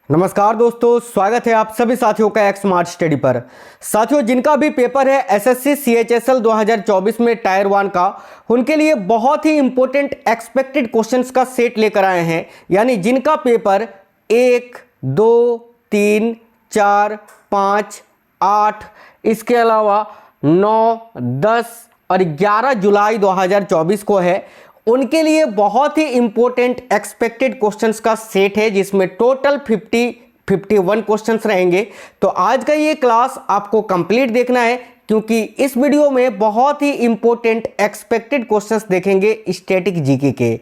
नमस्कार दोस्तों, स्वागत है आप सभी साथियों का एक स्मार्ट स्टडी पर। साथियों, जिनका भी पेपर है एसएससी सीएचएसएल 2024 में टायर 1 का, उनके लिए बहुत ही इंपॉर्टेंट एक्सपेक्टेड क्वेश्चंस का सेट लेकर आए हैं। यानी जिनका पेपर 1, 2, 3, 4, 5, 8, इसके अलावा 9, 10 और 11 जुलाई 2024 को है, उनके लिए बहुत ही इंपॉर्टेंट एक्सपेक्टेड क्वेश्चंस का सेट है, जिसमें टोटल 51 क्वेश्चंस रहेंगे। तो आज का ये क्लास आपको कंप्लीट देखना है, क्योंकि इस वीडियो में बहुत ही इंपॉर्टेंट एक्सपेक्टेड क्वेश्चंस देखेंगे स्टैटिक जीके के।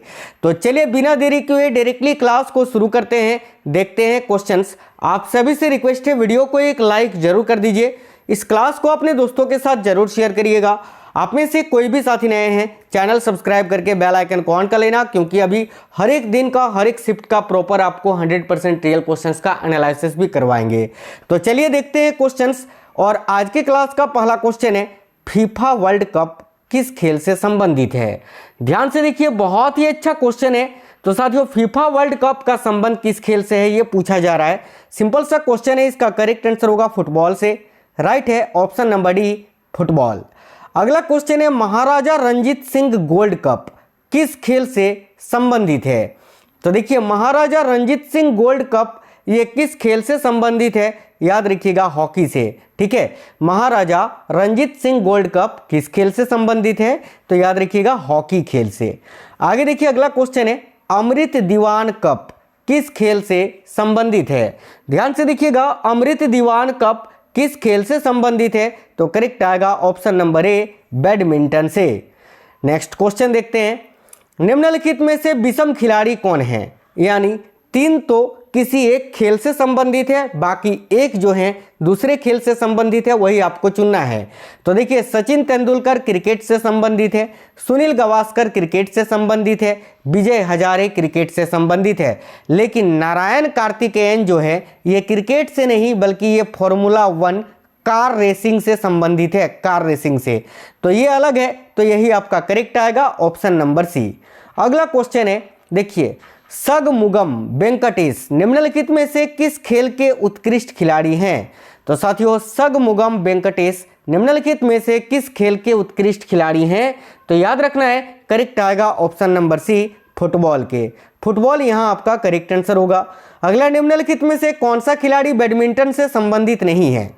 तो चलिए बिना देरी किए डायरेक्टली क्लास को शुरू करते हैं, देखते हैं क्वेश्चंस। आप सभी से रिक्वेस्ट है, वीडियो को एक लाइक जरूर कर दीजिए, इस क्लास को अपने दोस्तों के साथ जरूर शेयर करिएगा। आप में से कोई भी साथी नए हैं, चैनल सब्सक्राइब करके बेल आइकन को ऑन कर लेना, क्योंकि अभी हर एक दिन का हर एक शिफ्ट का प्रॉपर आपको 100% रियल क्वेश्चंस का एनालिसिस भी करवाएंगे। तो चलिए देखते हैं क्वेश्चंस। और आज के क्लास का पहला क्वेश्चन है, फीफा वर्ल्ड कप किस खेल से संबंधित है। ध्यान से देखिए, बहुत ही अच्छा क्वेश्चन है। तो साथियों, फीफा वर्ल्ड कप का संबंध किस खेल से है, ये पूछा जा रहा है। सिंपल सा क्वेश्चन है, इसका करेक्ट आंसर होगा फुटबॉल से। राइट है ऑप्शन नंबर डी, फुटबॉल। अगला क्वेश्चन है, महाराजा रंजीत सिंह गोल्ड कप किस खेल से संबंधित है। तो देखिए, महाराजा रंजीत सिंह गोल्ड कप ये किस खेल से संबंधित है, याद रखिएगा हॉकी से। ठीक है, महाराजा रंजीत सिंह गोल्ड कप किस खेल से संबंधित है, तो याद रखिएगा हॉकी खेल से। आगे देखिए, अगला क्वेश्चन है, अमृत दीवान कप किस खेल से संबंधित है। ध्यान से देखिएगा, अमृत दीवान कप किस खेल से संबंधित है, तो करेक्ट आएगा ऑप्शन नंबर ए, बैडमिंटन से। नेक्स्ट क्वेश्चन देखते हैं, निम्नलिखित में से विषम खिलाड़ी कौन है। यानी 3 तो किसी एक खेल से संबंधित है, बाकी एक जो है दूसरे खेल से संबंधित है, वही आपको चुनना है। तो देखिए, सचिन तेंदुलकर क्रिकेट से संबंधित है, सुनील गावस्कर क्रिकेट से संबंधित है, विजय हजारे क्रिकेट से संबंधित है। लेकिन नारायण कार्तिकेयन जो है, ये क्रिकेट से नहीं बल्कि ये फॉर्मूला 1 कार रेसिंग से संबंधित है, कार रेसिंग से। तो ये अलग है, तो यही आपका करेक्ट आएगा ऑप्शन नंबर सी। अगला क्वेश्चन है, देखिए, सगमुगम वेंकटेश निम्नलिखित में से किस खेल के उत्कृष्ट खिलाड़ी हैं। तो साथियों, सगमुगम वेंकटेश निम्नलिखित में से किस खेल के उत्कृष्ट खिलाड़ी हैं, तो याद रखना है करेक्ट आएगा ऑप्शन नंबर सी, फुटबॉल के। फुटबॉल यहां आपका करेक्ट आंसर होगा। अगला, निम्नलिखित में से कौन सा खिलाड़ी बैडमिंटन से संबंधित नहीं है।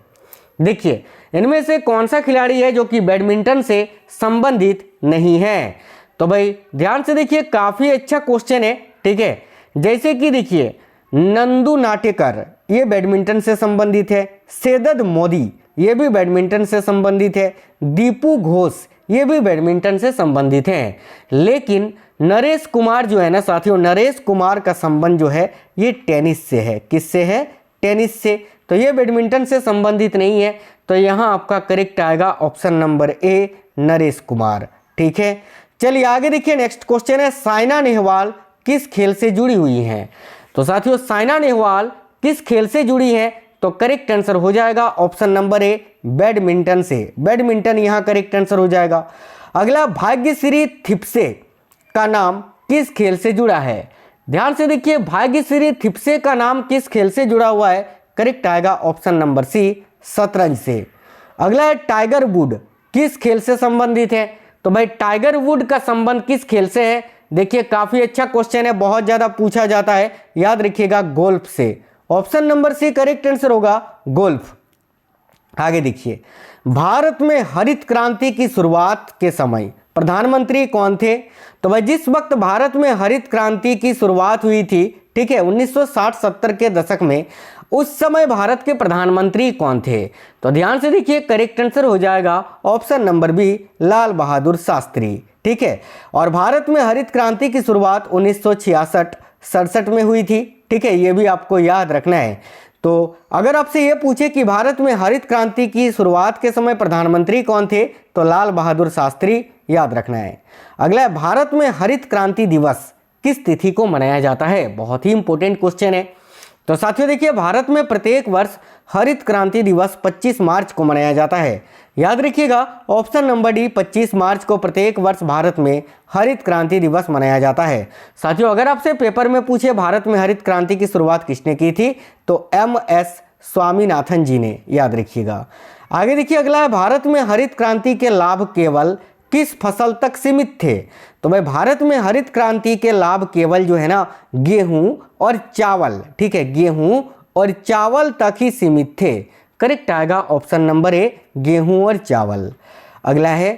देखिए, इनमें से कौन सा खिलाड़ी है जो कि बैडमिंटन से संबंधित नहीं है। तो भाई ध्यान से देखिए, काफी अच्छा क्वेश्चन है। ठीक है, जैसे कि देखिए, नंदू नाटेकर ये बैडमिंटन से संबंधित है, सेदद मोदी ये भी बैडमिंटन से संबंधित है, दीपू घोष ये भी बैडमिंटन से संबंधित हैं। लेकिन नरेश कुमार जो है ना साथियों, नरेश कुमार का संबंध जो है ये टेनिस से है। किससे है, टेनिस से। तो ये बैडमिंटन से संबंधित नहीं है, तो यहाँ आपका करेक्ट आएगा option number A, Naresh Kumar. ठीक है, चलिए आगे देखिए, नेक्स्ट क्वेश्चन है, साइना नेहवाल किस खेल से जुड़ी हुई हैं। तो साथियों, साइना नेहवाल किस खेल से जुड़ी हैं, तो करेक्ट आंसर हो जाएगा ऑप्शन नंबर ए, बैडमिंटन से। बैडमिंटन यहां करेक्ट आंसर हो जाएगा। अगला, भाग्यश्री थिप्से का नाम किस खेल से जुड़ा है। ध्यान से देखिए, भाग्यश्री थिप्से का नाम किस खेल से जुड़ा हुआ है, करेक्ट आएगा ऑप्शन नंबर सी, शतरंज से। अगला है, टाइगर वुड किस खेल से संबंधित है। तो भाई टाइगर वुड का संबंध किस खेल से है। देखिए, काफी अच्छा क्वेश्चन है, बहुत ज्यादा पूछा जाता है, याद रखिएगा गोल्फ से। Option number C correct answer होगा, गोल्फ। आगे देखिए, भारत में हरित क्रांति की शुरुआत के समय प्रधानमंत्री कौन थे। तो भाई जिस वक्त भारत में हरित क्रांति की शुरुआत हुई थी, ठीक है, 1960-70 के दशक में, उस समय भारत के प्रधानमंत्री कौन थे। तो ध्यान से देखिए, करेक्ट आंसर हो जाएगा option number B, Lal Bahadur Shastri. ठीक है, और भारत में हरित क्रांति की शुरुआत 1966-67 में हुई थी। ठीक है, ये भी आपको याद रखना है। तो अगर आपसे ये पूछे कि भारत में हरित क्रांति की शुरुआत के समय प्रधानमंत्री कौन थे, तो लाल बहादुर शास्त्री याद रखना है। अगला, भारत में हरित क्रांति दिवस किस तिथि को मनाया जाता है। बहुत ही इंपॉर्टेंट क्वेश्चन है। तो साथियों देखिए, भारत में प्रत्येक वर्ष हरित क्रांति दिवस 25 मार्च को मनाया जाता है? याद रखिएगा ऑप्शन नंबर डी, 25 मार्च को प्रत्येक वर्ष भारत में हरित क्रांति दिवस मनाया जाता है। साथियों, अगर आपसे पेपर में पूछे भारत में हरित क्रांति की शुरुआत किसने की थी, तो एम.एस. स्वामीनाथन जी ने, याद रखिएगा। आगे देखिए अगला है, भारत में हरित क्रांति के लाभ केवल किस फसल तक सीमित थे? तो भाई भारत में हरित क्रांति के लाभ केवल जो है ना गेहूं और चावल, ठीक है, गेहूं और चावल तक ही सीमित थे। करेक्ट आएगा ऑप्शन नंबर ए, गेहूं और चावल। अगला है,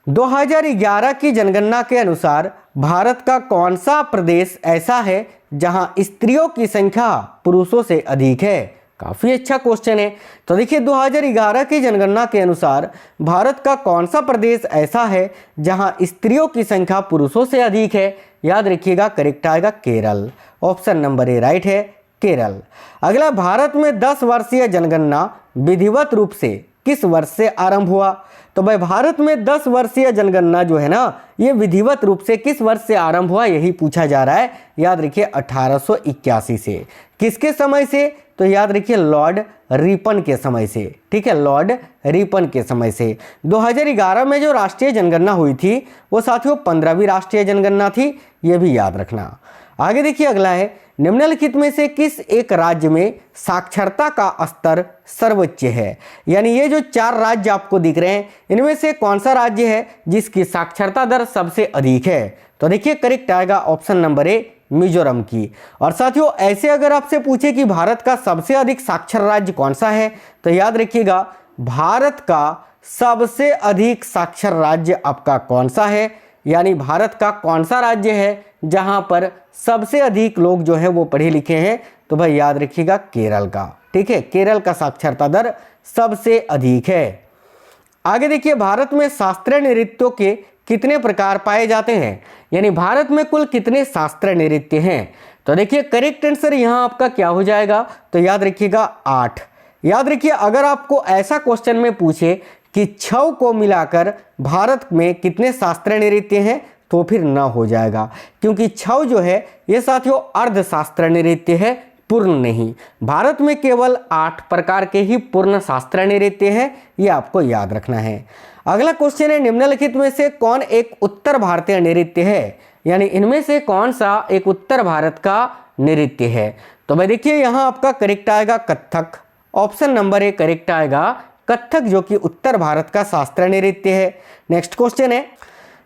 2011 की जनगणना के अनुसार भारत का कौन सा प्रदेश ऐसा है जहां स्त्रियों की संख्या पुरुषों से अधिक है? काफी अच्छा क्वेश्चन है। तो देखिए 2011 की जनगणना के अनुसार भारत का कौन सा प्रदेश ऐसा है जहां स्त्रियों की संख्या पुरुषों से अधिक है? याद रखिएगा करेक्ट आएगा Kerala. Option number A right है, केरल। अगला, भारत में 10 वर्षीय जनगणना विधिवत रूप से किस वर्ष से आरंभ हुआ? तो भाई भारत में 10 वर्षीय जनगणना जो है ना ये विधिवत रूप से किस वर्ष से आरंभ हुआ, यही पूछा जा रहा है। याद रखिए 1881 से। किसके समय से? तो याद रखिए लॉर्ड रिपन के समय से, ठीक है, लॉर्ड रिपन के समय से। 2011 में जो राष्ट्रीय जनगणना हुई थी वो साथियों 15वीं राष्ट्रीय जनगणना थी, ये भी याद रखना। आगे देखिए अगला है, निम्नलिखित में से किस एक राज्य में साक्षरता का स्तर सर्वोच्च है? यानी ये जो 4 राज्य आपको दिख रहे हैं इनमें से कौन सा राज्य है जिसकी साक्षरता दर सबसे अधिक है? तो देखिए करेक्ट आएगा ऑप्शन नंबर ए, मिजोरम की। और साथियों ऐसे अगर आपसे पूछे कि भारत का सबसे अधिक साक्षर राज्य कौन सा है, तो याद रखिएगा भारत का सबसे अधिक साक्षर राज्य आपका कौन सा है, यानी भारत का कौन सा राज्य है जहां पर सबसे अधिक लोग जो है वो पढ़े लिखे हैं? तो भाई याद रखिएगा केरल का, ठीक है, केरल का साक्षरता दर सबसे अधिक है। आगे देखिए, भारत में शास्त्रीय नृत्यों के कितने प्रकार पाए जाते हैं? यानी भारत में कुल कितने शास्त्रीय नृत्य हैं? तो देखिए करेक्ट आंसर यहाँ आपका क्या हो जाएगा, तो याद रखिएगा 8। याद रखिए अगर आपको ऐसा क्वेश्चन में पूछे कि छौ को मिलाकर भारत में कितने शास्त्रीय नृत्य हैं, तो फिर न हो जाएगा, क्योंकि छौ जो है ये साथियों अर्ध शास्त्रीय नृत्य है, पूर्ण नहीं। भारत में केवल 8 प्रकार के ही पूर्ण शास्त्रीय नृत्य हैं, ये आपको याद रखना है। अगला क्वेश्चन है, निम्नलिखित में से कौन एक उत्तर भारतीय नृत्य है? यानी इनमें से कौन सा एक उत्तर भारत का नृत्य है? तो भाई देखिए यहाँ आपका करेक्ट आएगा Kathak. Option number A correct आएगा कथक, जो कि उत्तर भारत का शास्त्रीय नृत्य है। नेक्स्ट क्वेश्चन है,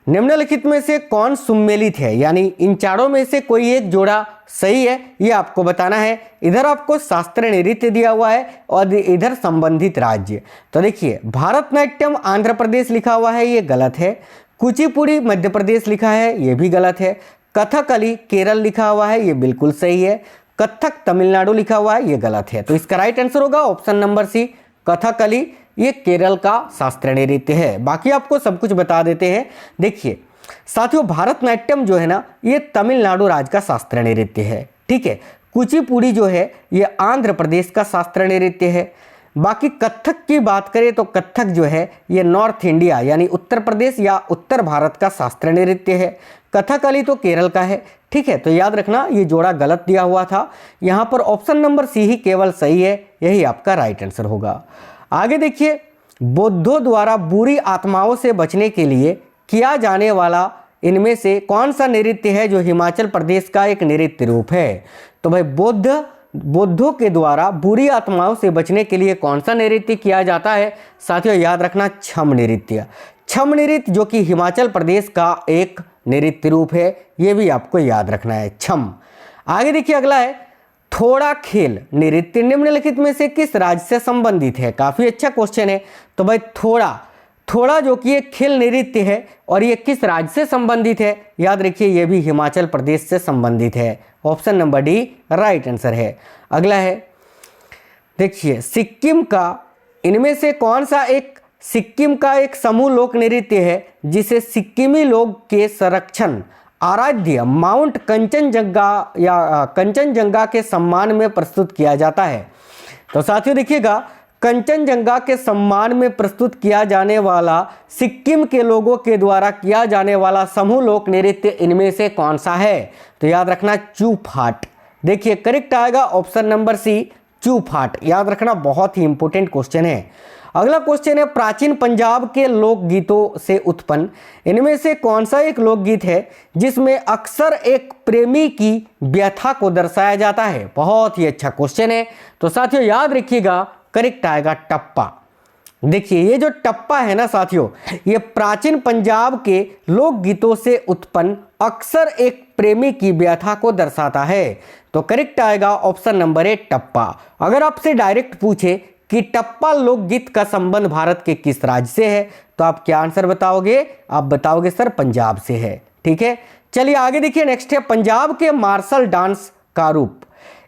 निम्नलिखित में से कौन सुमेलित है? यानी इन चारों में से कोई एक जोड़ा सही है, ये आपको बताना है। इधर आपको शास्त्रीय नृत्य दिया हुआ है और इधर संबंधित राज्य। तो देखिए भारतनाट्यम आंध्र प्रदेश लिखा हुआ है, ये गलत है। कुचिपुड़ी मध्य प्रदेश लिखा है, ये भी गलत है। कथकली केरल लिखा हुआ है, ये बिल्कुल सही है। कथक तमिलनाडु लिखा हुआ है, ये गलत है। तो इसका राइट आंसर होगा ऑप्शन नंबर सी, कथकली, ये केरल का शास्त्रीय नृत्य है। बाकी आपको सब कुछ बता देते हैं। देखिए साथियों भारतनाट्यम जो है ना ये तमिलनाडु राज्य का शास्त्रीय नृत्य है, ठीक है। कुचिपुड़ी जो है ये आंध्र प्रदेश का शास्त्रीय नृत्य है। बाकी कथक की बात करें तो कथक जो है ये नॉर्थ इंडिया यानी उत्तर प्रदेश या उत्तर भारत का शास्त्रीय नृत्य है। कथकली तो केरल का है, ठीक है। तो याद रखना ये जोड़ा गलत दिया हुआ था, यहाँ पर ऑप्शन नंबर सी ही केवल सही है, यही आपका राइट आंसर होगा। आगे देखिए, बौद्धों द्वारा बुरी आत्माओं से बचने के लिए किया जाने वाला इनमें से कौन सा नृत्य है जो हिमाचल प्रदेश का एक नृत्य रूप है? तो भाई बौद्धों के द्वारा बुरी आत्माओं से बचने के लिए कौन सा नृत्य किया जाता है? साथियों याद रखना छम नृत्य। छम नृत्य जो कि हिमाचल प्रदेश का एक नृत्य रूप है, ये भी आपको याद रखना है, छम। आगे देखिए अगला है थोड़ा खेल नृत्य निम्नलिखित में से किस राज्य से संबंधित है? काफी अच्छा क्वेश्चन है। तो भाई थोड़ा जो कि एक खेल नृत्य है और ये किस राज्य से संबंधित है? याद रखिए ये भी हिमाचल प्रदेश से संबंधित है। Option number D right answer है। अगला है देखिए सिक्किम का इनमें से कौन सा एक सिक्किम का एक समूह लोक नृत्य है जिसे सिक्किमी लोग के संरक्षण आराध्य माउंट कंचनजंगा या कंचनजंगा के सम्मान में प्रस्तुत किया जाता है? तो साथियों देखिएगा कंचनजंगा के सम्मान में प्रस्तुत किया जाने वाला सिक्किम के लोगों के द्वारा किया जाने वाला समूह लोक नृत्य इनमें से कौन सा है? तो याद रखना चूफाट। देखिए करेक्ट आएगा ऑप्शन नंबर सी चूफाट, याद रखना बहुत ही इंपॉर्टेंट क्वेश्चन है। अगला क्वेश्चन है प्राचीन पंजाब के लोकगीतों से उत्पन्न इनमें से कौन सा एक लोकगीत है जिसमें अक्सर एक प्रेमी की व्यथा को दर्शाया जाता है। बहुत ही अच्छा क्वेश्चन है। तो साथियों याद रखिएगा करेक्ट आएगा टप्पा। देखिए ये जो टप्पा है ना साथियों, ये प्राचीन पंजाब के लोकगीतों से उत्पन्न अक्सर एक प्रेमी की व्यथा को दर्शाता है। तो करेक्ट आएगा ऑप्शन नंबर ए टप्पा। अगर आपसे डायरेक्ट पूछे कि टप्पा लोकगीत का संबंध भारत के किस राज्य से है तो आप क्या आंसर बताओगे? आप बताओगे सर पंजाब से है। ठीक है, चलिए आगे देखिए। नेक्स्ट है पंजाब के मार्शल डांस का रूप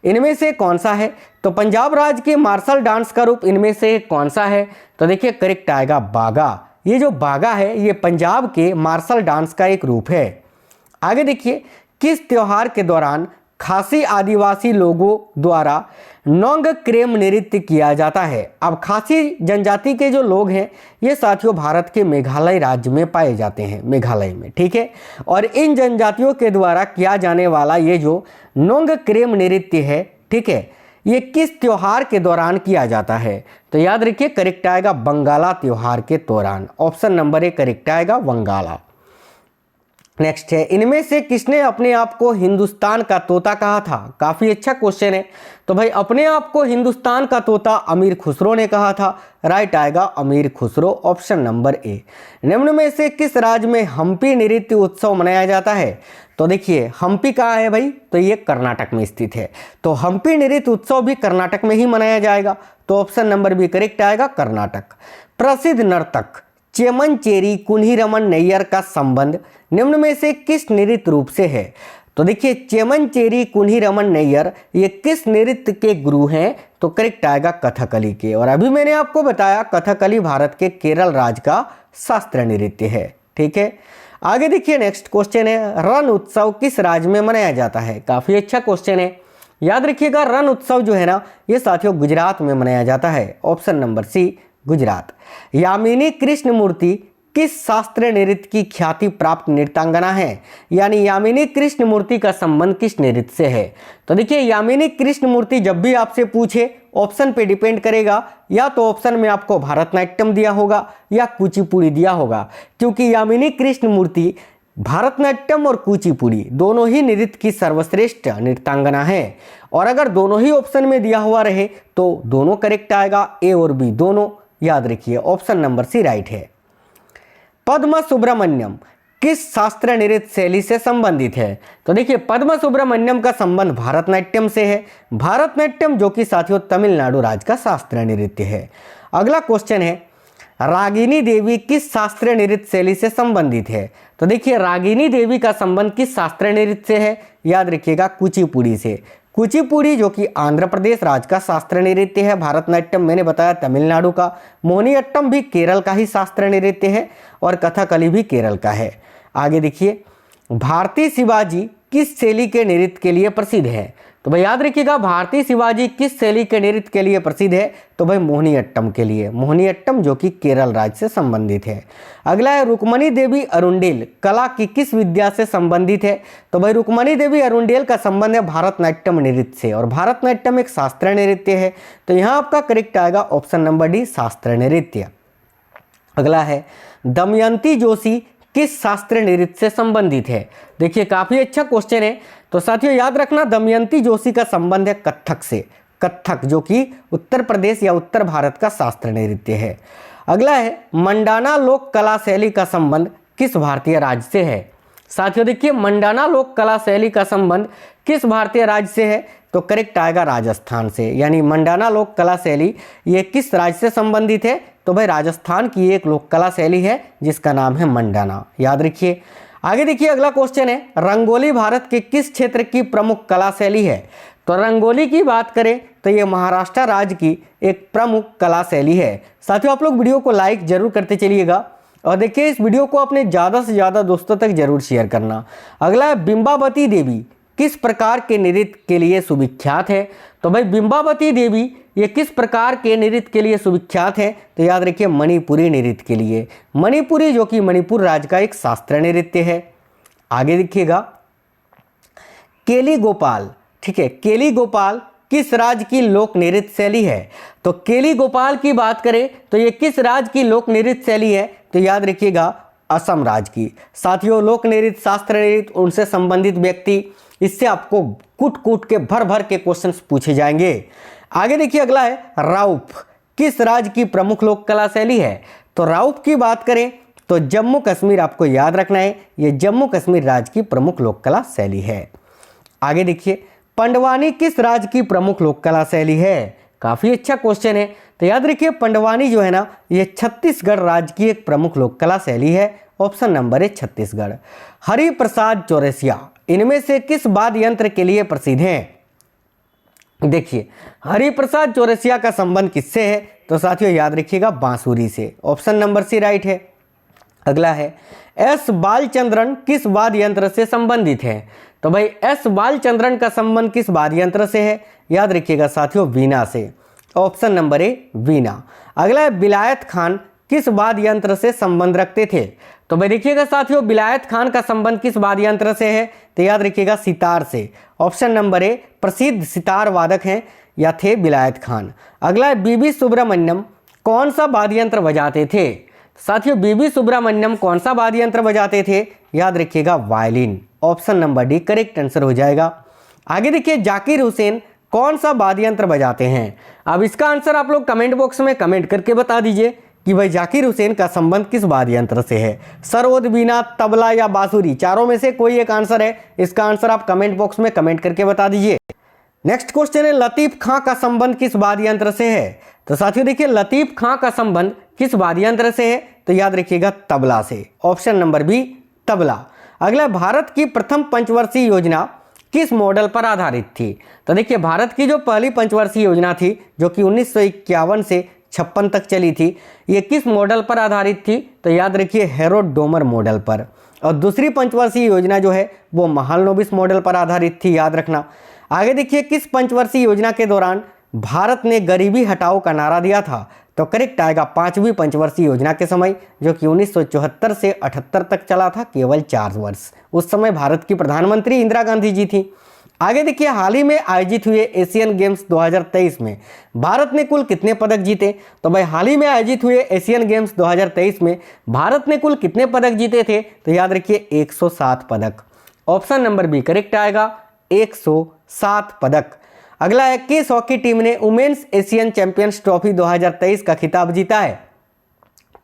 इनमें से कौन सा है। तो पंजाब राज्य के मार्शल डांस का रूप इनमें से कौन सा है? तो देखिए करेक्ट आएगा बागा। ये जो बागा है ये पंजाब के मार्शल डांस का एक रूप है। आगे देखिए किस त्योहार के दौरान खासी आदिवासी लोगों द्वारा नोंग क्रेम नृत्य किया जाता है। अब खासी जनजाति के जो लोग हैं ये साथियों भारत के मेघालय राज्य में पाए जाते हैं, मेघालय में। ठीक है, और इन जनजातियों के द्वारा किया जाने वाला ये जो नोंग क्रेम नृत्य है, ठीक है, ये किस त्योहार के दौरान किया जाता है? तो याद रखिए करेक्ट आएगा बंगाला त्योहार के दौरान। ऑप्शन नंबर ए करेक्ट आएगा बंगाला। नेक्स्ट है इनमें से किसने अपने आप को हिंदुस्तान का तोता कहा था? काफी अच्छा क्वेश्चन है। तो भाई अपने आप को हिंदुस्तान का तोता अमीर खुसरो ने कहा था। राइट आएगा अमीर खुसरो, ऑप्शन नंबर ए। निम्न में से किस राज्य में हम्पी नृत्य उत्सव मनाया जाता है? तो देखिए हम्पी कहाँ है भाई? तो ये कर्नाटक में स्थित है। तो हम्पी नृत्य उत्सव भी कर्नाटक में ही मनाया जाएगा। तो ऑप्शन नंबर बी करेक्ट आएगा कर्नाटक। प्रसिद्ध नर्तक चेमनचेरी कुन्हीरमन नैयर का संबंध निम्न में से किस नृत्य रूप से है? तो देखिए चेमनचेरी कुन्हीरमन नैयर ये किस नृत्य के गुरु हैं? तो करेक्ट आएगा कथकली के। और अभी मैंने आपको बताया कथकली भारत के केरल राज्य का शास्त्रीय नृत्य है। ठीक है, आगे देखिए नेक्स्ट क्वेश्चन है रण उत्सव किस राज्य में मनाया जाता है? काफी अच्छा क्वेश्चन है। याद रखिएगा रण उत्सव जो है ना ये साथियों गुजरात में मनाया जाता है। Option number C Gujarat. Yamini Krishnamurthy किस शास्त्रीय नृत्य की ख्याति प्राप्त नृत्यांगना है? यानी यामिनी कृष्णमूर्ति का संबंध किस नृत्य से है? तो देखिए यामिनी कृष्णमूर्ति जब भी आपसे पूछे ऑप्शन पे डिपेंड करेगा, या तो ऑप्शन में आपको भरतनाट्यम दिया होगा या कुचिपुड़ी दिया होगा, क्योंकि यामिनी कृष्णमूर्ति भरतनाट्यम और कुचिपुड़ी दोनों ही नृत्य की सर्वश्रेष्ठ नृत्यांगना है। और अगर दोनों ही ऑप्शन में दिया हुआ रहे तो दोनों करेक्ट आएगा, ए और बी दोनों। याद रखिए ऑप्शन नंबर सी राइट है। पद्म सुब्रमण्यम किस शास्त्रीय नृत्य शैली से संबंधित है? तो देखिए पद्म सुब्रमण्यम का संबंध भरतनाट्यम से है। भरतनाट्यम जो कि साथियों तमिलनाडु राज्य का शास्त्रीय नृत्य है। अगला क्वेश्चन है रागिनी देवी किस शास्त्रीय नृत्य शैली से संबंधित है? तो देखिए रागिनी देवी का संबंध किस शास्त्रीय नृत्य से है? याद रखिएगा कुचिपुड़ी से। कुचिपुड़ी जो कि आंध्र प्रदेश राज्य का शास्त्रीय नृत्य है। भरतनाट्यम मैंने बताया तमिलनाडु का। मोहिनीअट्टम भी केरल का ही शास्त्रीय नृत्य है और कथकली भी केरल का है। आगे देखिए भारती शिवाजी किस शैली के नृत्य के लिए प्रसिद्ध है? तो भाई याद रखिएगा भारती शिवाजी किस शैली के नृत्य के लिए प्रसिद्ध है? तो भाई मोहिनीअट्टम के लिए। मोहिनीअट्टम जो कि केरल राज्य से संबंधित है। अगला है रुक्मणी देवी अरुंडेल कला की किस विद्या से संबंधित है? तो भाई रुक्मणी देवी अरुंडेल का संबंध है भरतनाट्यम नृत्य से, और भरतनाट्यम एक शास्त्रीय नृत्य है। तो यहाँ आपका करेक्ट आएगा ऑप्शन नंबर डी शास्त्रीय नृत्य। अगला है दमयंती जोशी किस शास्त्रीय नृत्य से संबंधित है? देखिए काफी अच्छा क्वेश्चन है। तो साथियों याद रखना दमयंती जोशी का संबंध है कथक से। कथक जो कि उत्तर प्रदेश या उत्तर भारत का शास्त्रीय नृत्य है। अगला है मंडाना लोक कला शैली का संबंध किस भारतीय राज्य से है? साथियों देखिए मंडाना लोक कला शैली का संबंध किस भारतीय राज्य से है? तो करेक्ट आएगा राजस्थान से। यानी मंडाना लोक कला शैली ये किस राज्य से संबंधित है? तो भाई राजस्थान की एक लोक कला शैली है जिसका नाम है मंडाना। याद रखिए। आगे देखिए अगला क्वेश्चन है रंगोली भारत के किस क्षेत्र की प्रमुख कला शैली है? तो रंगोली की बात करें तो ये महाराष्ट्र राज्य की एक प्रमुख कला शैली है। साथियों आप लोग वीडियो को लाइक जरूर करते चलिएगा और देखिए इस वीडियो को अपने ज़्यादा से ज़्यादा दोस्तों तक जरूर शेयर करना। अगला है बिंबावती देवी किस प्रकार के नृत्य के लिए सुविख्यात है? तो भाई बिंबावती देवी ये किस प्रकार के नृत्य के लिए सुविख्यात है? तो याद रखिए मणिपुरी नृत्य के लिए। मणिपुरी जो कि मणिपुर राज्य का एक शास्त्रीय नृत्य है। आगे देखिएगा केली गोपाल, ठीक है, केली गोपाल किस राज्य की लोक नृत्य शैली है? तो केली गोपाल की बात करें तो ये किस राज्य की लोक नृत्य शैली है? तो याद रखिएगा असम राज्य की। साथियों, लोक नृत्य, शास्त्र नृत्य, उनसे संबंधित व्यक्ति, इससे आपको कूट कूट के भर भर के क्वेश्चंस पूछे जाएंगे। आगे देखिए, अगला है राउफ किस राज्य की प्रमुख लोक कला शैली है? तो राउफ की बात करें तो जम्मू कश्मीर, आपको याद रखना है ये जम्मू कश्मीर राज्य की प्रमुख लोक कला शैली है। आगे देखिए, पंडवानी किस राज्य की प्रमुख लोक कला शैली है? काफी अच्छा क्वेश्चन है। तो याद रखिए, पंडवानी जो है ना, ये छत्तीसगढ़ राज्य की एक प्रमुख लोक कला शैली है। ऑप्शन नंबर है छत्तीसगढ़। हरिप्रसाद चौरसिया इनमें से किस वाद्य यंत्र के लिए प्रसिद्ध हैं? देखिए, हरिप्रसाद चौरसिया का संबंध किससे है? तो साथियों याद रखिएगा बांसुरी से। ऑप्शन नंबर सी राइट है। अगला है एस बालचंद्रन किस वाद्य यंत्र से संबंधित है? तो भाई एस बालचंद्रन का संबंध किस वाद्य यंत्र से है? याद रखिएगा साथियों वीणा से। ऑप्शन नंबर ए वीणा। अगला है बिलायत खान किस वाद्य यंत्र से संबंध रखते थे? तो भाई देखिएगा साथियों, बिलायत खान का संबंध किस वाद्य यंत्र से है? तो याद रखिएगा सितार से। ऑप्शन नंबर ए प्रसिद्ध सितार वादक हैं या थे बिलायत खान। अगला है बीबी सुब्रमण्यम कौन सा वाद्य यंत्र बजाते थे? साथियों, बीबी सुब्रमण्यम कौन सा वाद्य यंत्र बजाते थे? याद रखिएगा violin. Option number D correct answer हो जाएगा। आगे देखिए, जाकिर हुसैन कौन सा वाद्य यंत्र बजाते हैं? अब इसका आंसर आप लोग कमेंट बॉक्स में कमेंट करके बता दीजिए कि भाई जाकिर हुसैन का संबंध किस वाद्य यंत्र से है? सरोद, वीणा, तबला या बांसुरी, चारों में से कोई एक आंसर है। इसका आंसर आप कमेंट बॉक्स में कमेंट करके बता दीजिए। नेक्स्ट क्वेश्चन है लतीफ खां का संबंध किस वाद्य यंत्र से है? तो साथियों देखिए, लतीफ खां का संबंध किस वाद्य यंत्र से है? तो याद रखिएगा तबला से। Option number B tabla. अगला, भारत की प्रथम पंचवर्षीय योजना किस मॉडल पर आधारित थी? तो देखिए, भारत की जो पहली पंचवर्षीय योजना थी जो कि 1951 से 56 तक चली थी, ये किस मॉडल पर आधारित थी? तो याद रखिए हेरोड डोमर मॉडल पर। और दूसरी पंचवर्षीय योजना जो है वो महालनोबिस मॉडल पर आधारित थी, याद रखना। आगे देखिए, किस पंचवर्षीय योजना के दौरान भारत ने गरीबी हटाओ का नारा दिया था? तो करेक्ट आएगा पांचवी पंचवर्षीय योजना के समय, जो कि 1974 से 78 तक चला था, केवल 4 वर्ष। उस समय भारत की प्रधानमंत्री इंदिरा गांधी जी थी। आगे देखिए, हाल ही में आयोजित हुए एशियन गेम्स 2023 में भारत ने कुल कितने पदक जीते? तो भाई हाल ही में आयोजित हुए एशियन गेम्स 2023 में भारत ने कुल कितने पदक जीते थे? तो याद रखिए 107 पदक। ऑप्शन नंबर बी करेक्ट आएगा, 107 पदक। अगला है किस हॉकी टीम ने वुमेन्स एशियन चैंपियंस ट्रॉफी 2023 का खिताब जीता है?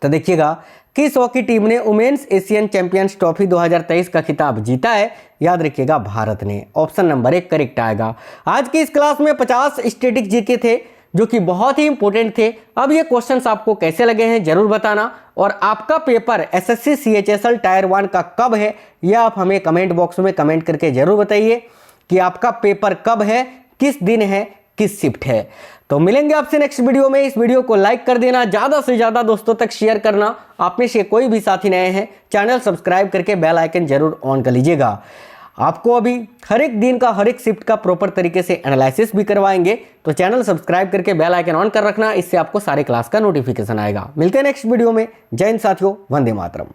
तो देखिएगा, किस हॉकी टीम ने वुमेन्स एशियन चैंपियंस ट्रॉफी 2023 का खिताब जीता है? याद रखिएगा भारत ने। ऑप्शन नंबर 1 करेक्ट आएगा। आज की इस क्लास में 50 स्टैटिक जीके थे जो कि बहुत ही इंपॉर्टेंट थे। अब ये क्वेश्चंस आपको कैसे लगे हैं जरूर बताना, और आपका पेपर एसएससी सीएचएसएल टायर 1 का कब है यह आप हमें कमेंट बॉक्स में कमेंट करके जरूर बताइए कि आपका पेपर कब है, किस दिन है, किस शिफ्ट है। तो मिलेंगे आपसे नेक्स्ट वीडियो में। इस वीडियो को लाइक कर देना, ज़्यादा से ज़्यादा दोस्तों तक शेयर करना। आप में से कोई भी साथी नए हैं, चैनल सब्सक्राइब करके बेल आइकन जरूर ऑन कर लीजिएगा। आपको अभी हर एक दिन का हर एक शिफ्ट का प्रॉपर तरीके से एनालिसिस भी करवाएंगे, तो चैनल सब्सक्राइब करके बेल आइकन ऑन कर रखना, इससे आपको सारे क्लास का नोटिफिकेशन आएगा। मिलते हैं नेक्स्ट वीडियो में। जय हिंद साथियों, वंदे मातरम।